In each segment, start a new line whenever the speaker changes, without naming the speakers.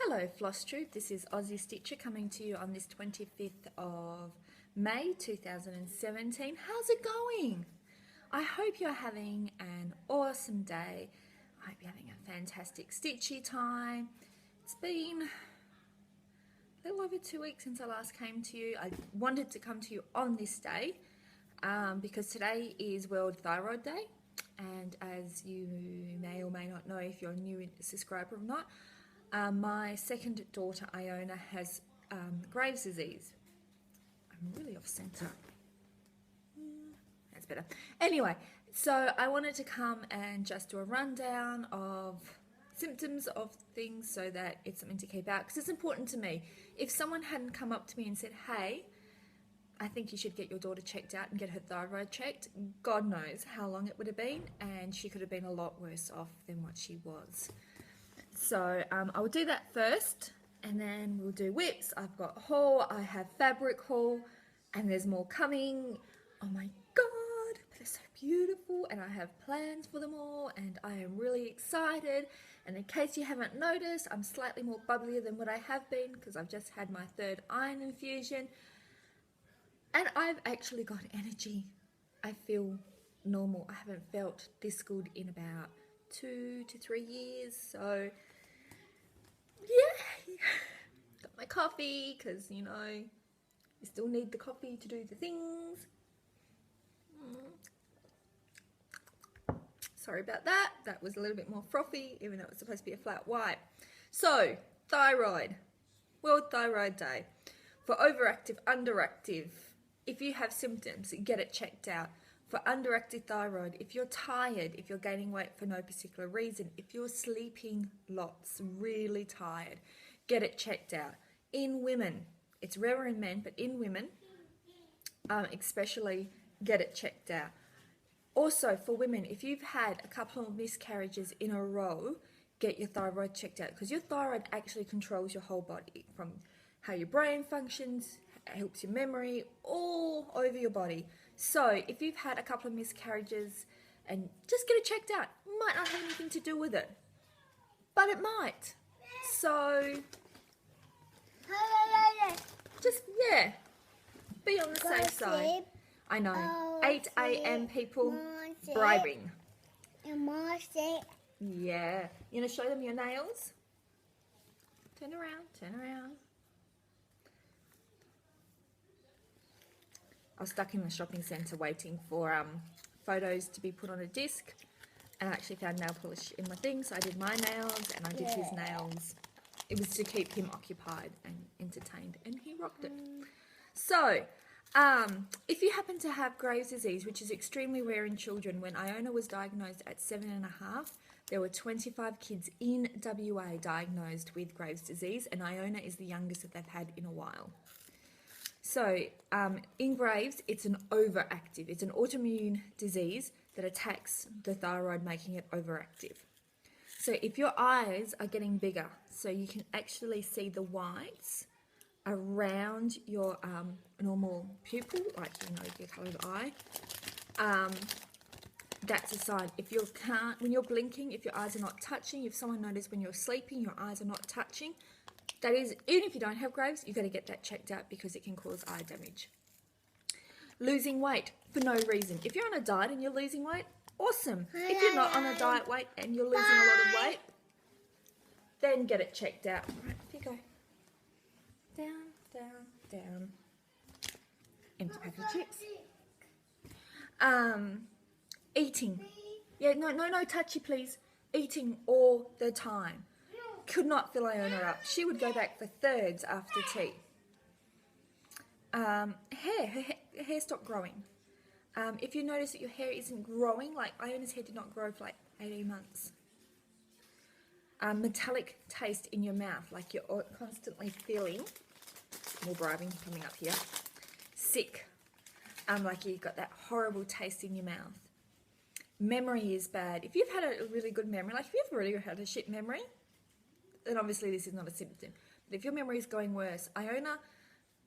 Hello Flosstube, this is Aussie Stitcher coming to you on this 25th of May 2017. How's it going? I hope you're having an awesome day. I hope you're having a fantastic stitchy time. It's been a little over 2 weeks since I last came to you. I wanted to come to you on this day because today is World Thyroid Day, and as you may or may not know if you're a new subscriber or not, my second daughter, Iona, has Graves' disease. I'm really off centre. That's better. Anyway, so I wanted to come and just do a rundown of symptoms of things so that it's something to keep out, because it's important to me. If someone hadn't come up to me and said, hey, I think you should get your daughter checked out and get her thyroid checked, God knows how long it would have been, and she could have been a lot worse off than what she was. So I will do that first, and then we'll do whips. I've got haul, I have fabric haul, and there's more coming. Oh my God, they're so beautiful, and I have plans for them all, and I am really excited. And in case you haven't noticed, I'm slightly more bubblier than what I have been because I've just had my third iron infusion, and I've actually got energy. I feel normal. I haven't felt this good in about 2 to 3 years, so yeah, got my coffee because you know you still need the coffee to do the things. Sorry about that, that was a little bit more frothy even though it was supposed to be a flat white. So thyroid, World Thyroid Day. For overactive, underactive, if you have symptoms, get it checked out. For underactive thyroid, if you're tired, if you're gaining weight for no particular reason, if you're sleeping lots, really tired, get it checked out. In women, it's rarer in men, but in women, especially, get it checked out. Also, for women, if you've had a couple of miscarriages in a row, get your thyroid checked out, because your thyroid actually controls your whole body, from how your brain functions, helps your memory, all over your body. So if you've had a couple of miscarriages, and just get it checked out, it might not have anything to do with it, but it might. So just, yeah, be on the safe side. I know, 8 a.m. people bribing. Yeah, you gonna show them your nails? Turn around, turn around. I was stuck in the shopping centre waiting for photos to be put on a disc, and I actually found nail polish in my thing, so I did my nails and I did his nails. It was to keep him occupied and entertained, and he rocked it. So if you happen to have Graves' disease, which is extremely rare in children, when Iona was diagnosed at 7.5, there were 25 kids in WA diagnosed with Graves' disease, and Iona is the youngest that they've had in a while. So in Graves, it's an overactive. It's an autoimmune disease that attacks the thyroid, making it overactive. So if your eyes are getting bigger, so you can actually see the whites around your normal pupil, like you know your coloured eye, that's a sign. If you can't, when you're blinking, if your eyes are not touching, if someone noticed when you're sleeping your eyes are not touching, that is, even if you don't have Graves, you've got to get that checked out because it can cause eye damage. Losing weight for no reason. If you're on a diet and you're losing weight, awesome. If you're not on a diet weight and you're losing a lot of weight, then get it checked out. Right, here you go. Down, down, down. Empty pack of chips. Eating. Yeah, no, touchy please. Eating all the time. Could not fill Iona up. She would go back for thirds after tea. Her hair stopped growing. If you notice that your hair isn't growing, like Iona's hair did not grow for like 18 months. Metallic taste in your mouth, like you're constantly feeling, more bribing coming up here, sick, like you've got that horrible taste in your mouth. Memory is bad. If you've had a really good memory, like if you've really had a shit memory, then obviously this is not a symptom. But if your memory is going worse, Iona,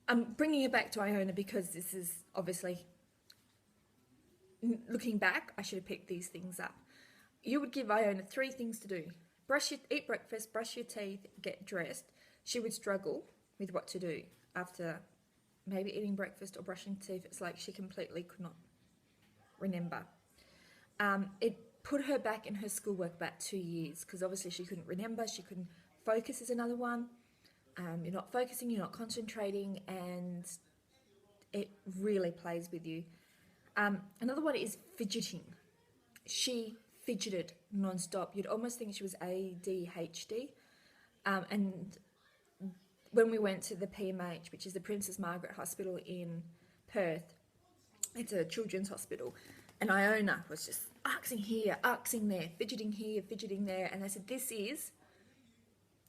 I'm bringing it back to Iona because this is obviously, looking back, I should have picked these things up. You would give Iona 3 things to do eat breakfast, brush your teeth, get dressed, she would struggle with what to do after maybe eating breakfast or brushing teeth. It's like she completely could not remember. It put her back in her schoolwork about 2 years because obviously she couldn't remember, she couldn't focus is another one. You're not focusing, you're not concentrating, and it really plays with you. Another one is fidgeting. She fidgeted non-stop. You'd almost think she was ADHD. And when we went to the PMH, which is the Princess Margaret Hospital in Perth, it's a children's hospital, and Iona was just axing here, axing there, fidgeting here, fidgeting there, and they said, this is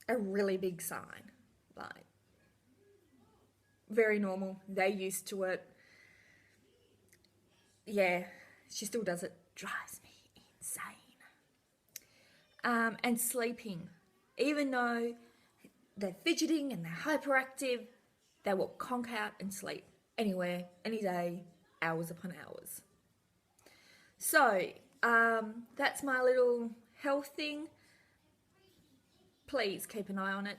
a really big sign. Like, very normal. They're used to it. Yeah, she still does it. Drives me insane. And sleeping. Even though they're fidgeting and they're hyperactive, they will conk out and sleep anywhere, any day, hours upon hours. So, that's my little health thing. Please keep an eye on it.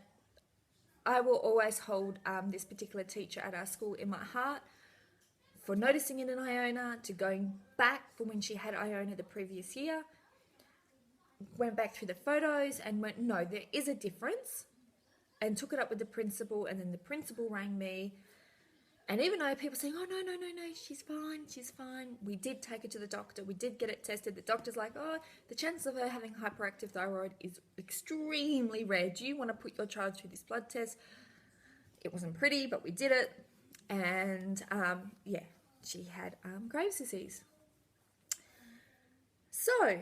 I will always hold this particular teacher at our school in my heart for noticing it in Iona, to going back from when she had Iona the previous year, went back through the photos and went, no, there is a difference, and took it up with the principal, and then the principal rang me. And even though people saying, oh, no, she's fine. We did take her to the doctor. We did get it tested. The doctor's like, oh, the chance of her having hyperactive thyroid is extremely rare. Do you want to put your child through this blood test? It wasn't pretty, but we did it. And, yeah, she had Graves' disease. So,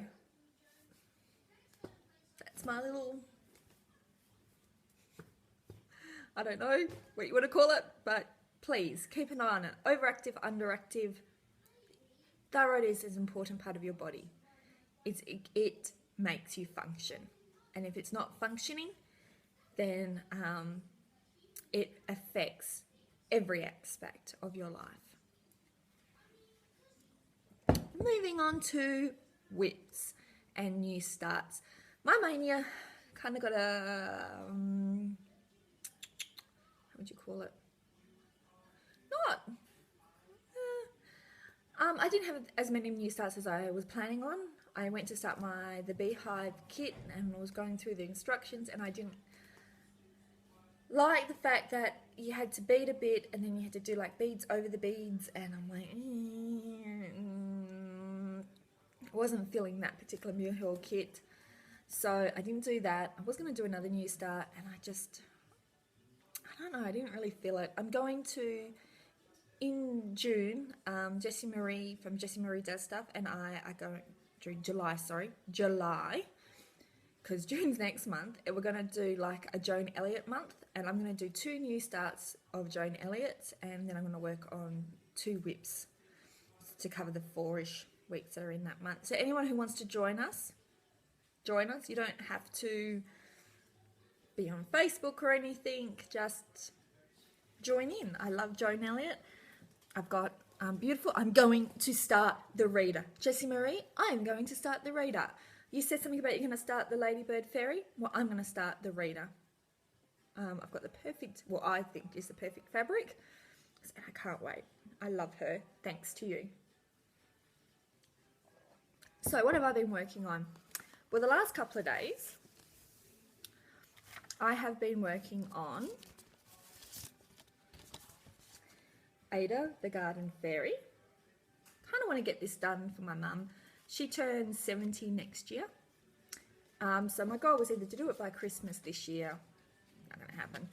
that's my little, I don't know what you want to call it, but please keep an eye on it. Overactive, underactive. Thyroid is an important part of your body. It makes you function. And if it's not functioning, then it affects every aspect of your life. Moving on to whips and new starts. My mania kind of got a, how would you call it? I didn't have as many new starts as I was planning on. I went to start the beehive kit and was going through the instructions, and I didn't like the fact that you had to bead a bit and then you had to do like beads over the beads, and I'm like, I wasn't feeling that particular Muir kit, so I didn't do that. I was going to do another new start, and I don't know, I didn't really feel it. I'm going to, in June, Jessie Marie from Jessie Marie Does Stuff and I are going, during July, because June's next month, and we're going to do like a Joan Elliott month, and I'm going to do 2 new starts of Joan Elliott, and then I'm going to work on 2 whips to cover the 4-ish weeks that are in that month. So anyone who wants to join us. You don't have to be on Facebook or anything, just join in. I love Joan Elliott. I've got beautiful, I'm going to start the reader. Jessie Marie, I am going to start the reader. You said something about you're going to start the Ladybird Fairy. Well, I'm going to start the reader. I've got the perfect, what I think is the perfect fabric. And I can't wait. I love her. Thanks to you. So what have I been working on? Well, the last couple of days, I have been working on Ada, the Garden Fairy. Kind of want to get this done for my mum. She turns 70 next year. So my goal was either to do it by Christmas this year, not going to happen,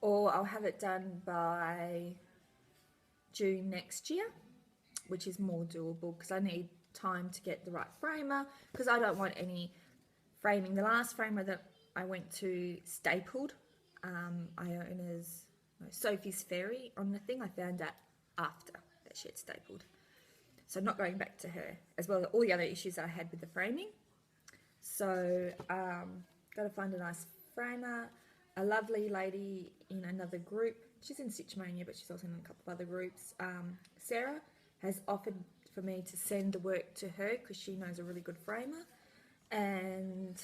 or I'll have it done by June next year, which is more doable because I need time to get the right framer, because I don't want any framing. The last framer that I went to stapled Sophie's Fairy on the thing. I found out after that she had stapled. So not going back to her, as well as all the other issues that I had with the framing. So got to find a nice framer. A lovely lady in another group, she's in Stitchmania, but she's also in a couple of other groups, Sarah, has offered for me to send the work to her because she knows a really good framer. And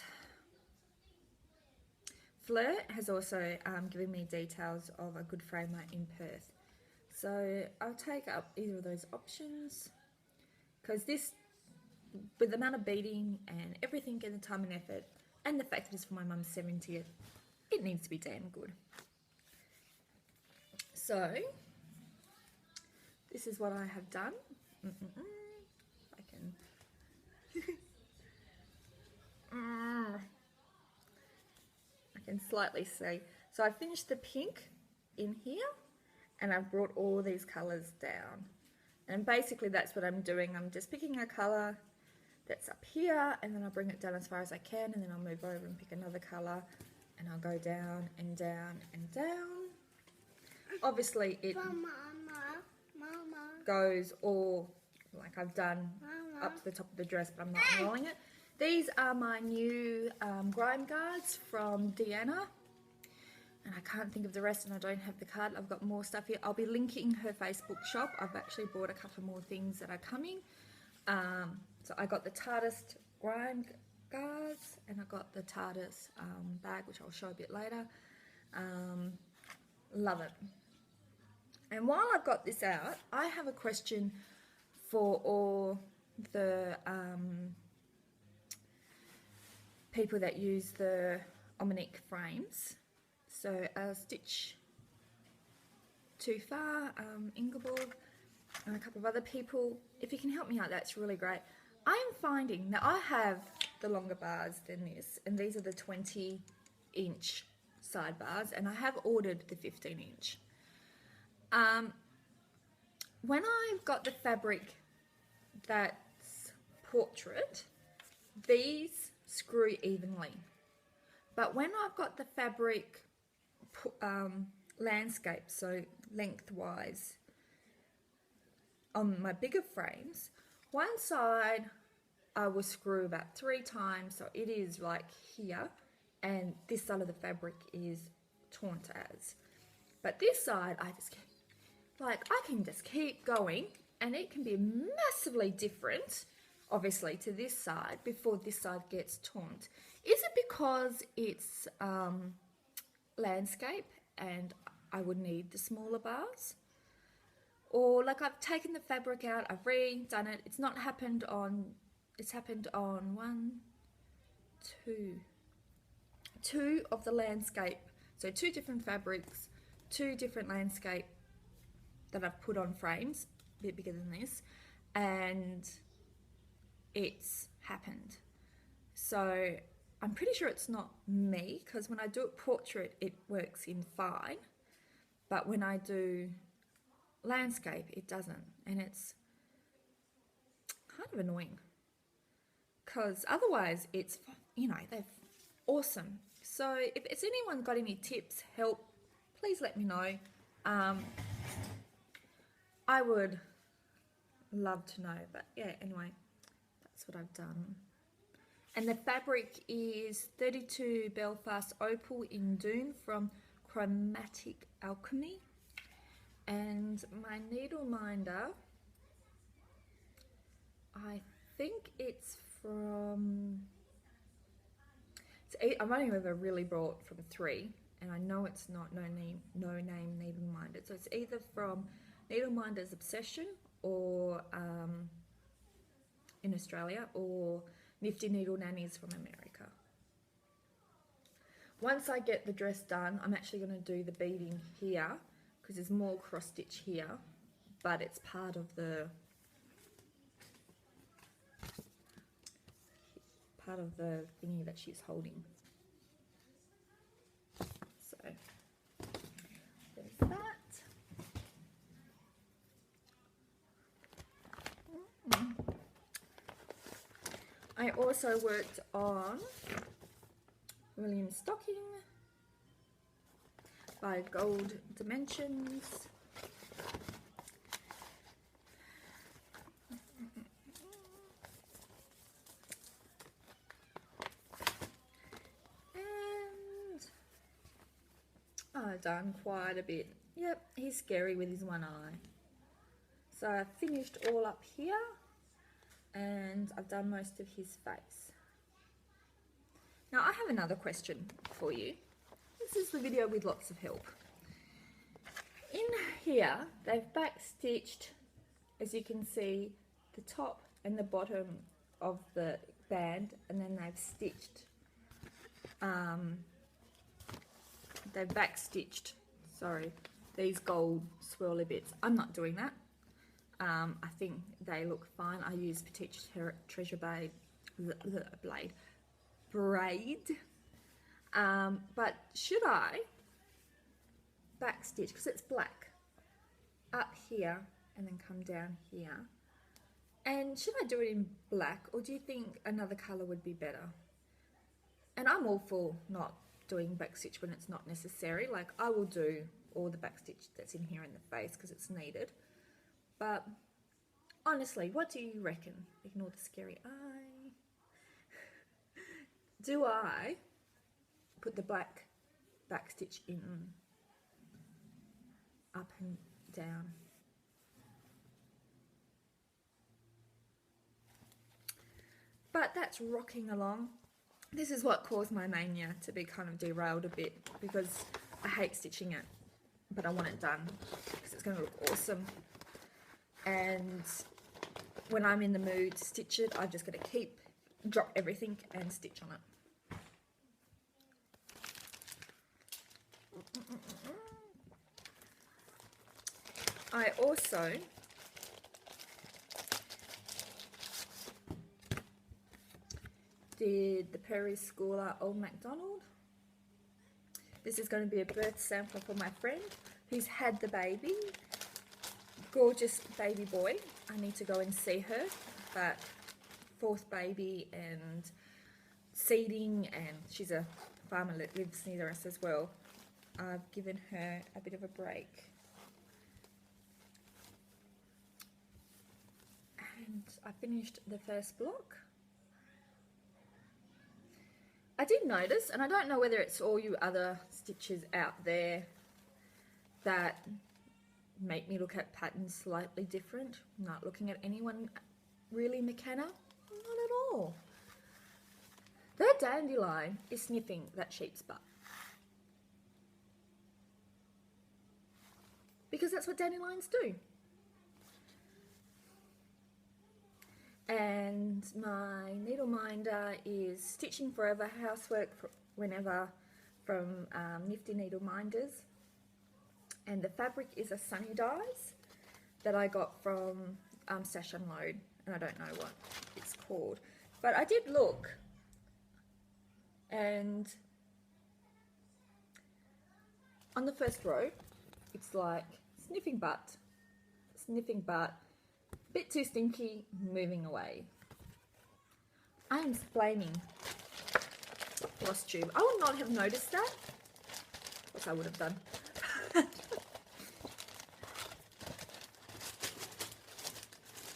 Flirt has also given me details of a good framer in Perth. So I'll take up either of those options, because this, with the amount of beading and everything and the time and effort, and the fact that it's for my mum's 70th, it needs to be damn good. So this is what I have done. I can slightly see. So I finished the pink in here, and I've brought all these colours down. And basically that's what I'm doing. I'm just picking a colour that's up here, and then I'll bring it down as far as I can, and then I'll move over and pick another colour, and I'll go down and down and down. Obviously it goes all, like I've done up to the top of the dress, but I'm not rolling it. These are my new grime guards from Deanna, and I can't think of the rest, and I don't have the card. I've got more stuff here. I'll be linking her Facebook shop. I've actually bought a couple more things that are coming. So I got the TARDIS grime guards, and I got the TARDIS bag, which I'll show a bit later. Love it. And while I've got this out, I have a question for all the people that use the Omnic frames. So Stitch Too Far, Ingeborg, and a couple of other people. If you can help me out, that's really great. I'm finding that I have the longer bars than this, and these are the 20-inch side bars, and I have ordered the 15-inch. When I've got the fabric that's portrait, these screw evenly. But when I've got the fabric landscape, so lengthwise, on my bigger frames, one side I will screw about 3 times, so it is like here, and this side of the fabric is taunt as. But this side, I just I can just keep going, and it can be massively different, obviously, to this side before this side gets taunt. Is it because it's landscape and I would need the smaller bars? Or like I've taken the fabric out, I've redone it. It's not happened on, it's happened on two of the landscape. So 2 different fabrics, 2 different landscape that I've put on frames, a bit bigger than this, and it's happened. So I'm pretty sure it's not me, because when I do it portrait, it works in fine, but when I do landscape, it doesn't, and it's kind of annoying, because otherwise it's, you know, they're awesome. So if it's anyone got any tips, help, please let me know. I would love to know, but yeah, anyway, that's what I've done. And the fabric is 32 Belfast Opal in Dune from Chromatic Alchemy. And my needle minder, I think it's from, I've only ever really brought from 3, and I know it's not no name needle minder. So it's either from Needle Minder's Obsession, or in Australia, or Nifty Needle Nannies from America. Once I get the dress done, I'm actually going to do the beading here, because there's more cross stitch here, but it's part of the thingy that she's holding. So there's that. I also worked on William Stocking by Gold Dimensions. And I've done quite a bit. Yep, he's scary with his one eye. So I've finished all up here, and I've done most of his face. Now I have another question for you. this is the video with lots of help. In here, they've back stitched, as you can see, the top and the bottom of the band, and then they've stitched, they've back stitched, sorry, these gold swirly bits. I'm not doing that. I think they look fine. I use Petite Treasure braid, but should I back stitch, because it's black, up here and then come down here, and should I do it in black, or do you think another colour would be better? And I'm all for not doing back stitch when it's not necessary. Like, I will do all the back stitch that's in here in the face because it's needed, but honestly, what do you reckon? Ignore the scary eye. Do I put the black back stitch in, up and down? But that's rocking along. This is what caused my mania to be kind of derailed a bit, because I hate stitching it, but I want it done because it's going to look awesome. And when I'm in the mood to stitch it, I've just got to drop everything and stitch on it. I also did the Perry Schooler Old MacDonald. This is going to be a birth sampler for my friend who's had the baby. Gorgeous baby boy. I need to go and see her, but fourth baby and seeding, and she's a farmer that lives near us as well. I've given her a bit of a break. And I finished the first block. I did notice, and I don't know whether it's all you other stitches out there that make me look at patterns slightly different. I'm not looking at anyone really McKenna, not at all. That dandelion is sniffing that sheep's butt, because that's what dandelions do. And my needle minder is Stitching Forever Housework Whenever from Nifty Needle Minders, and the fabric is a Sunny Dyes that I got from Stash Unload, and I don't know what it's called, but I did look, and on the first row it's like sniffing butt, bit too stinky, moving away. I am blaming Flosstube. I would not have noticed that. Of course I would have done.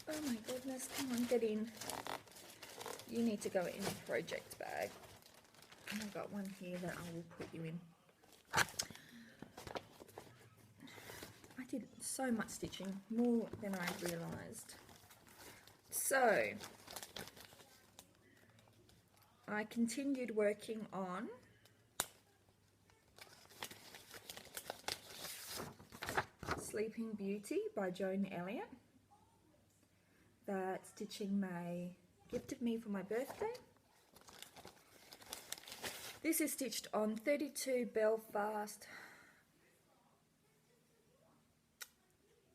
Oh my goodness, come on, get in. You need to go in the project bag. And I've got one here that I will put you in. I did so much stitching, more than I realised. So, I continued working on Sleeping Beauty by Joan Elliott that Stitching May gifted me for my birthday. This is stitched on 32 Belfast,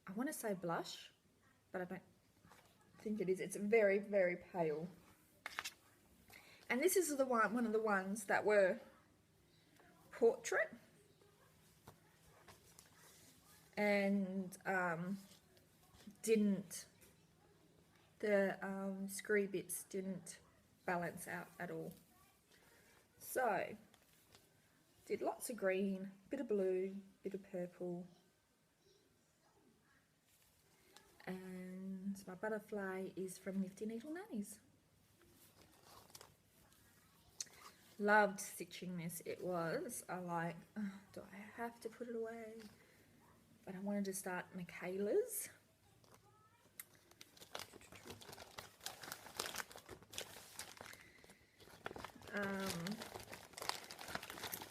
I want to say blush, but I don't think it is. It's very, very pale. And this is the one of the ones that were portrait, and the screw bits didn't balance out at all. So, did lots of green, bit of blue, bit of purple, and my butterfly is from Nifty Needle Nannies. Loved stitching this. It was, I like, oh, do I have to put it away? But I wanted to start Michaela's.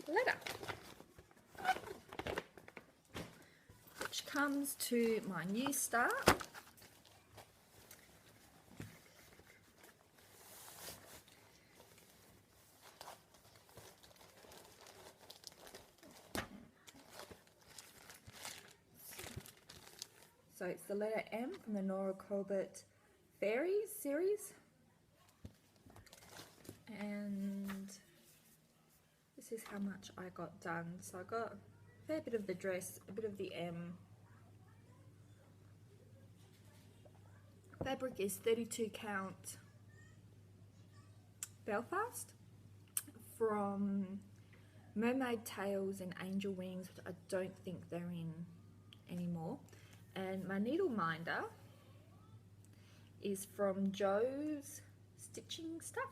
Letter. comes to my new start, so it's the letter M from the Nora Colbert Fairies series, and this is how much I got done. So I got a fair bit of the dress, a bit of the M. Fabric is 32 count Belfast from Mermaid Tails and Angel Wings, which I don't think they're in anymore. And my needle minder is from Joe's Stitching Stuff.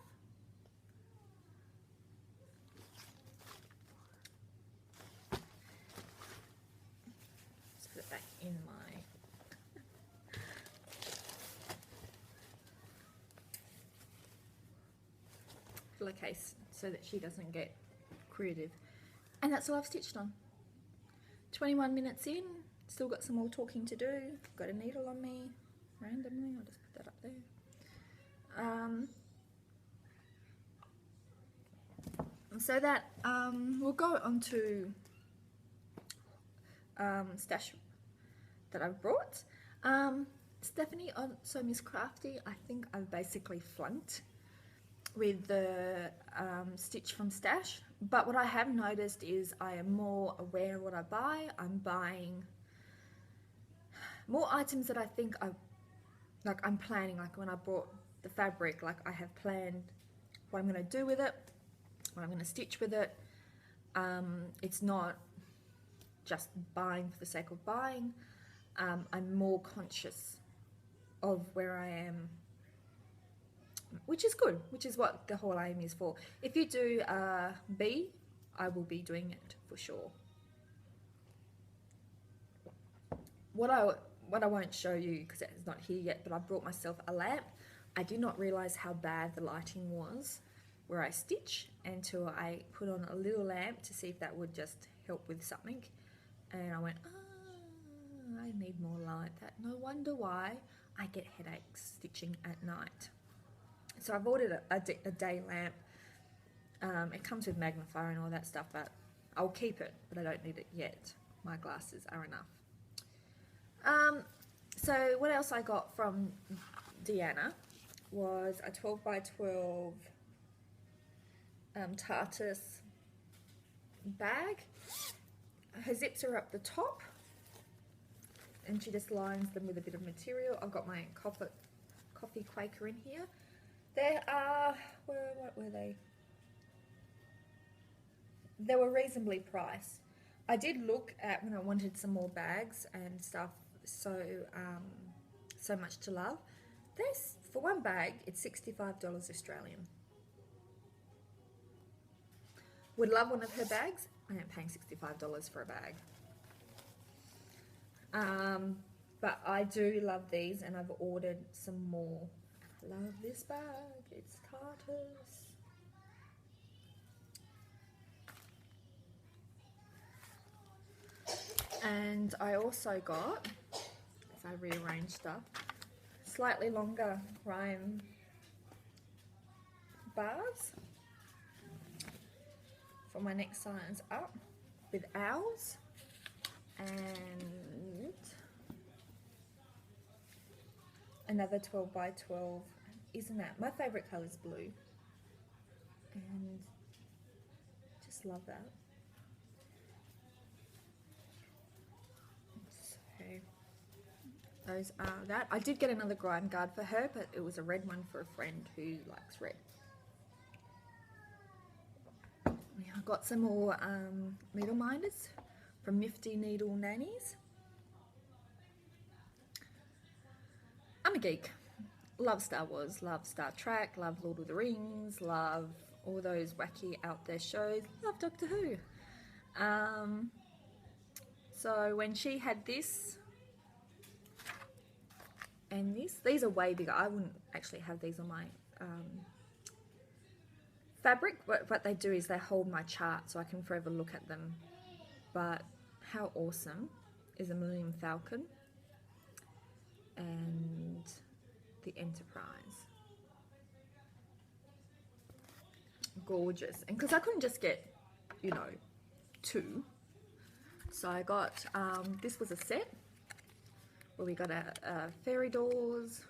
Let's put it back in my case so that she doesn't get creative. And that's all I've stitched on. 21 minutes in, still got some more talking to do. Got a needle on me randomly, I'll just put that up there. So that we'll go on to stash that I've brought. Stephanie, so Miss Crafty, I think I've basically flunked with the stitch from stash, but what I have noticed is I am more aware of what I buy. I'm buying more items that I think I'm planning, like when I bought the fabric, like I have planned what I'm going to do with it, what I'm going to stitch with it. It's not just buying for the sake of buying. I'm more conscious of where I am, which is good, which is what the whole aim is for. If you do B, I will be doing it for sure. What I won't show you because it's not here yet, but I brought myself a lamp. I did not realize how bad the lighting was where I stitch until I put on a little lamp to see if that would just help with something, and I went, I need more light. That no wonder why I get headaches stitching at night. So I've ordered a day lamp. It comes with magnifier and all that stuff, but I'll keep it, but I don't need it yet. My glasses are enough. So what else I got from Deanna was a 12 by 12 tartus bag. Her zips are up the top, and she just lines them with a bit of material. I've got my coffee Quaker in here. There are, what were they? They were reasonably priced. I did look at when I wanted some more bags and stuff, so much to love. This, for one bag, it's $65 Australian. Would love one of her bags. I am paying $65 for a bag. But I do love these, and I've ordered some more. I love this bag. It's tartus. And I also got, as I rearrange stuff, slightly longer rhyme bars for my next size up with owls, and another 12 by 12. Isn't that my favorite color is blue, and just love that. So those are that. I did get another grime guard for her, but it was a red one for a friend who likes red. I got some more needle minders from Nifty Needle Nannies. I'm a geek. Love Star Wars, love Star Trek, love Lord of the Rings, love all those wacky out there shows, love Doctor Who. So when she had this and this, these are way bigger. I wouldn't actually have these on my fabric. What they do is they hold my chart so I can forever look at them. But how awesome is a Millennium Falcon, and the Enterprise. Gorgeous. And because I couldn't just get, you know, 2, so I got, this was a set where we got a fairy doors,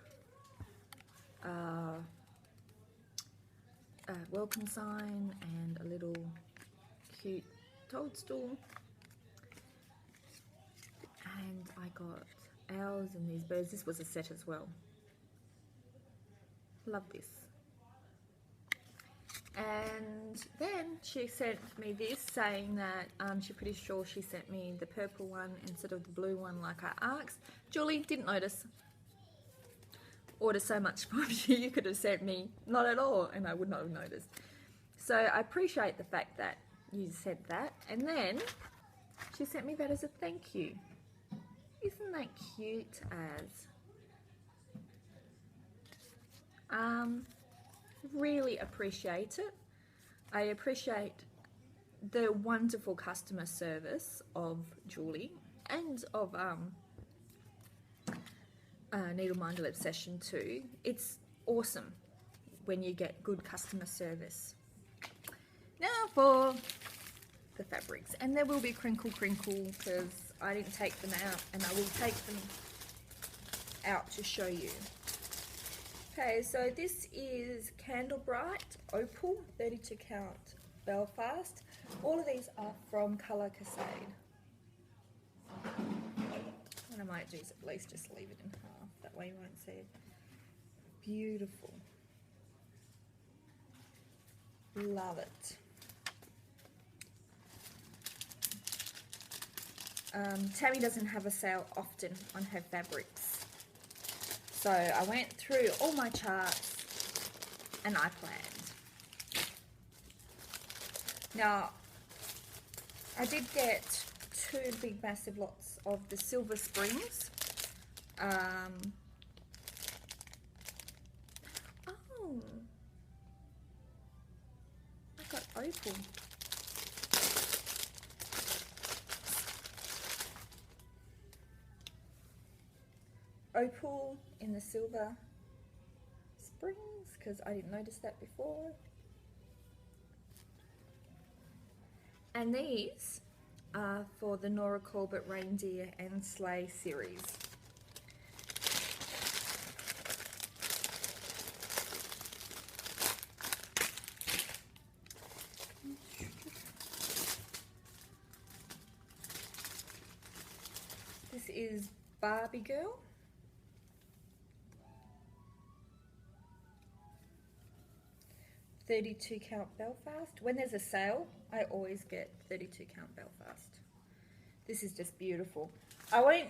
a welcome sign, and a little cute toadstool. And I got owls and these birds. This was a set as well. Love this. And then she sent me this saying that she's pretty sure she sent me the purple one instead of the blue one like I asked. Julie, didn't notice. Ordered so much from you, you could have sent me not at all and I would not have noticed. So I appreciate the fact that you said that. And then she sent me that as a thank you. Isn't that cute as? Really appreciate it. I appreciate the wonderful customer service of Julie and of Needle Minded Obsession too. It's awesome when you get good customer service. Now for the fabrics, and there will be crinkle because I didn't take them out, and I will take them out to show you. Okay, so this is Candle Bright Opal 32 count Belfast. All of these are from Colour Cascade. What I might do is at least just leave it in half, that way you won't see it. Beautiful. Love it. Tammy doesn't have a sale often on her fabrics. So I went through all my charts and I planned. Now, I did get 2 big massive lots of the Silver Springs. Oh, I got Opal. Opal in the Silver Springs, because I didn't notice that before. And these are for the Nora Corbett Reindeer and Sleigh series. This is Barbie Girl. .32 count Belfast. When there's a sale, I always get 32 count Belfast. This is just beautiful. I won't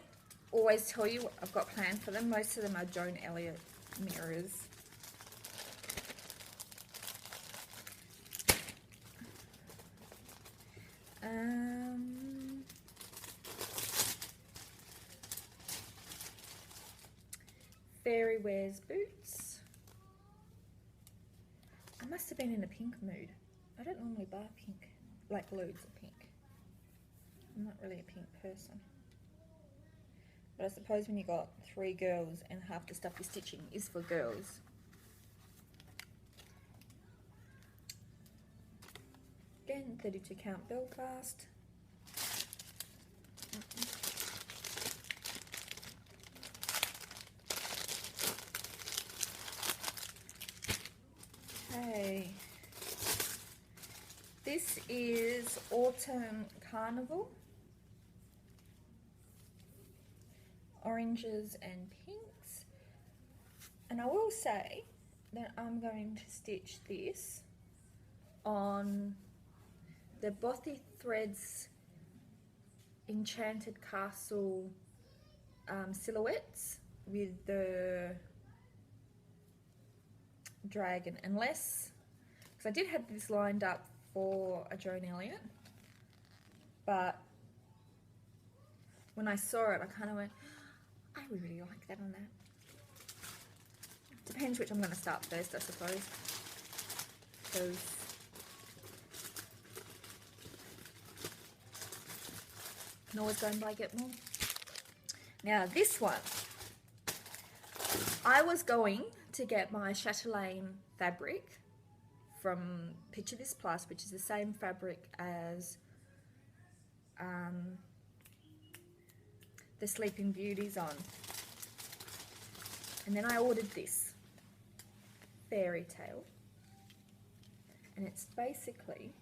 always tell you what I've got planned for them. Most of them are Joan Elliott mirrors. Fairy Wears Boots. I must have been in a pink mood. I don't normally buy pink, like loads of pink. I'm not really a pink person. But I suppose when you got 3 girls and half the stuff you're stitching is for girls. Again, 32 count Belfast. Okay, this is Autumn Carnival, oranges and pinks, and I will say that I'm going to stitch this on the Bothy Threads Enchanted Castle silhouettes with the dragon, unless, because I did have this lined up for a Joan Elliott, but when I saw it I kind of went, I would really like that on that. Depends which I'm going to start first, I suppose, because can always go and buy get more. Now this one, I was going to get my chatelaine fabric from Picture This Plus, which is the same fabric as the Sleeping Beauty's on. And then I ordered this Fairy Tale. And it's basically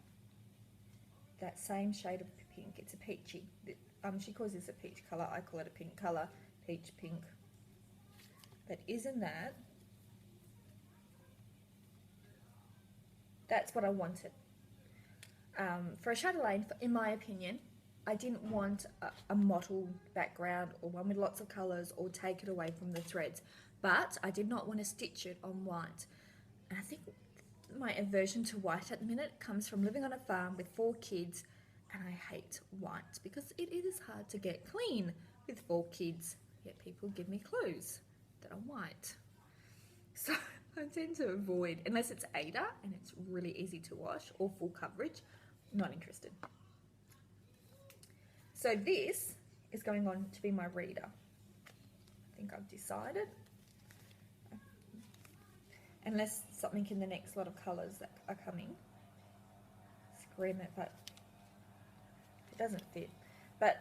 that same shade of pink. It's a peachy. She calls this a peach colour. I call it a pink colour. Peach pink. But isn't that... That's what I wanted. For a chatelaine, in my opinion, I didn't want a mottled background or one with lots of colours or take it away from the threads. But I did not want to stitch it on white. And I think my aversion to white at the minute comes from living on a farm with 4 kids, and I hate white because it is hard to get clean with 4 kids, yet people give me clothes that are white. So I tend to avoid, unless it's Ada and it's really easy to wash or full coverage, not interested. So this is going on to be my reader. I think I've decided. Unless something in the next lot of colours that are coming. Scream it, but it doesn't fit. But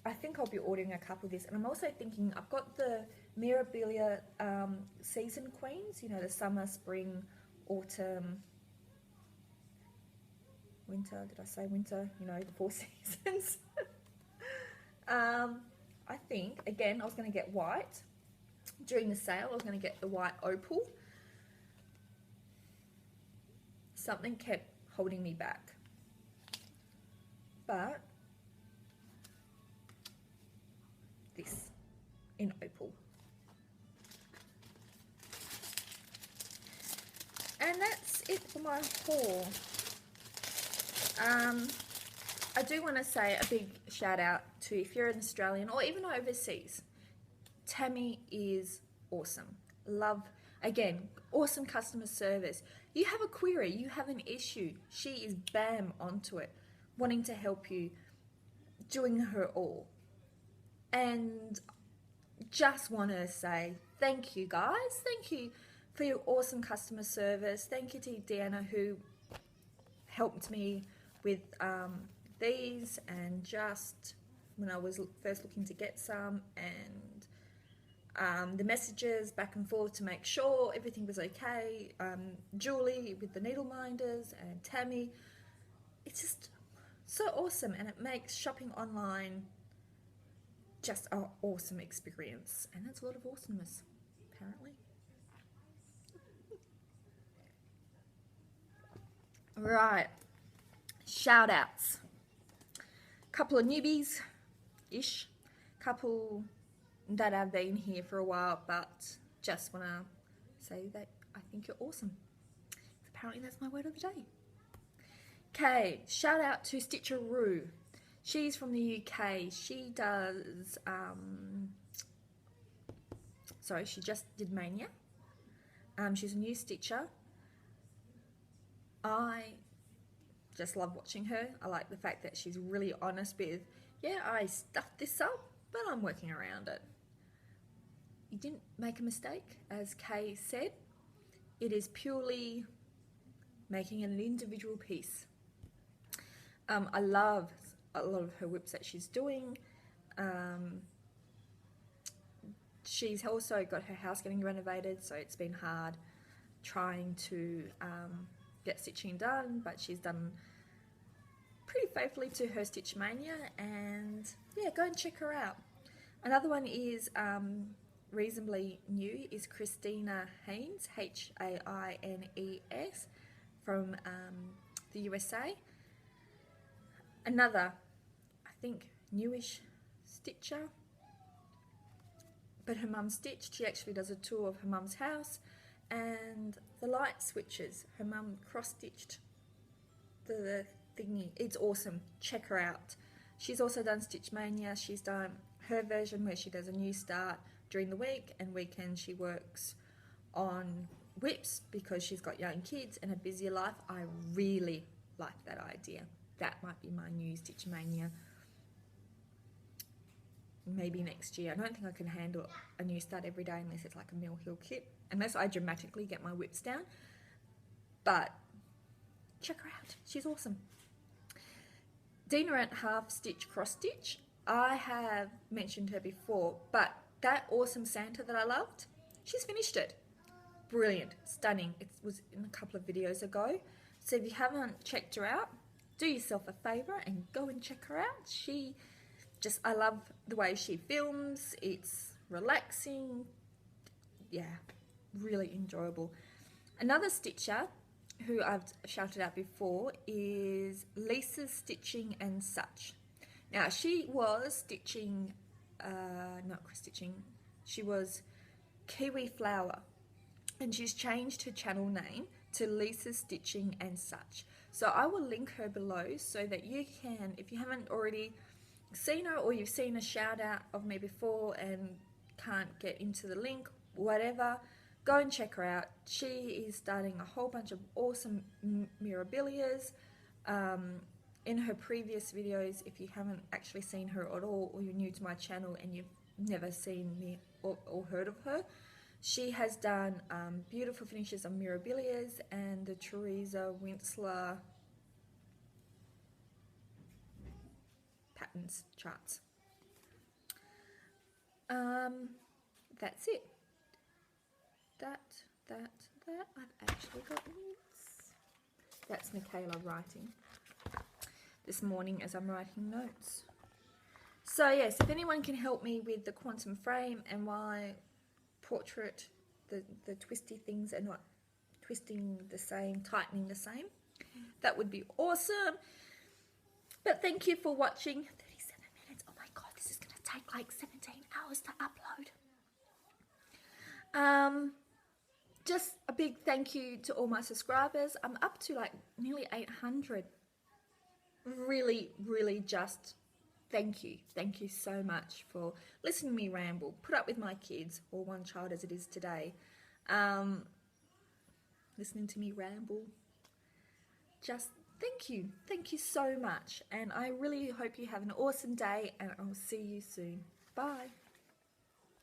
I think I'll be ordering a couple of this. And I'm also thinking, I've got the Mirabilia Season Queens, you know, the summer, spring, autumn, winter. Did I say winter? You know, the 4 seasons. I think, again, I was going to get white. During the sale, I was going to get the white opal. Something kept holding me back. But this in opal. And that's it for my haul. I do want to say a big shout out to, if you're an Australian or even overseas, Tammy is awesome. Love, again, awesome customer service. You have a query, you have an issue, she is bam onto it, wanting to help you, doing her all. And just want to say thank you guys, thank you for your awesome customer service. Thank you to Deanna who helped me with these, and just when I was first looking to get some, and the messages back and forth to make sure everything was okay. Julie with the needle minders, and Tammy. It's just so awesome, and it makes shopping online just an awesome experience. And that's a lot of awesomeness, apparently. Right, shout outs. Couple of newbies-ish, couple that have been here for a while, but just want to say that I think you're awesome. Apparently that's my word of the day. Okay, shout out to A Roo. She's from the UK. She does, she just did Mania. She's a new stitcher. I just love watching her. I like the fact that she's really honest with, yeah, I stuffed this up, but I'm working around it. You didn't make a mistake, as Kay said. It is purely making an individual piece. I love a lot of her whips that she's doing. She's also got her house getting renovated, so it's been hard trying to get stitching done, but she's done pretty faithfully to her Stitch Mania, and yeah, go and check her out. Another one is reasonably new, is Christina Haines, Haines, from the USA. Another, I think, newish stitcher, but her mum stitched. She actually does a tour of her mum's house, and the light switches, her mum cross-stitched the thingy. It's awesome. Check her out. She's also done Stitch Mania. She's done her version where she does a new start during the week, and weekends she works on whips because she's got young kids and a busier life. I really like that idea. That might be my new Stitch Mania maybe next year. I don't think I can handle a new start every day unless it's like a Mill Hill kit, unless I dramatically get my whips down. But check her out, she's awesome. Deanna at Half Stitch Cross Stitch, I have mentioned her before, but that awesome Santa that I loved, she's finished it. Brilliant, stunning. It was in a couple of videos ago. So if you haven't checked her out, do yourself a favor and go and check her out. I love the way she films. It's relaxing. Yeah, really enjoyable. Another stitcher who I've shouted out before is Lisa's Stitching and Such. Now, she was stitching, she was Kiwi Flower, and she's changed her channel name to Lisa's Stitching and Such. So I will link her below so that you can, if you haven't already seen her or you've seen a shout out of me before and can't get into the link, whatever, go and check her out. She is starting a whole bunch of awesome mirabilias. In her previous videos, if you haven't actually seen her at all, or you're new to my channel and you've never seen me or heard of her, she has done beautiful finishes on mirabilias and the Teresa Winsler patterns charts. That's it. That I've actually got notes. That's Michaela writing this morning as I'm writing notes. So yes, if anyone can help me with the quantum frame and why portrait, the twisty things are not twisting the same, tightening the same, that would be awesome. But thank you for watching. 37 minutes. Oh my god, this is going to take like 17 hours to upload. Just a big thank you to all my subscribers. I'm up to like nearly 800. Really just thank you. Thank you so much for listening to me ramble, put up with my kids, or one child as it is today. Listening to me ramble. Just thank you. Thank you so much. And I really hope you have an awesome day, and I'll see you soon. Bye.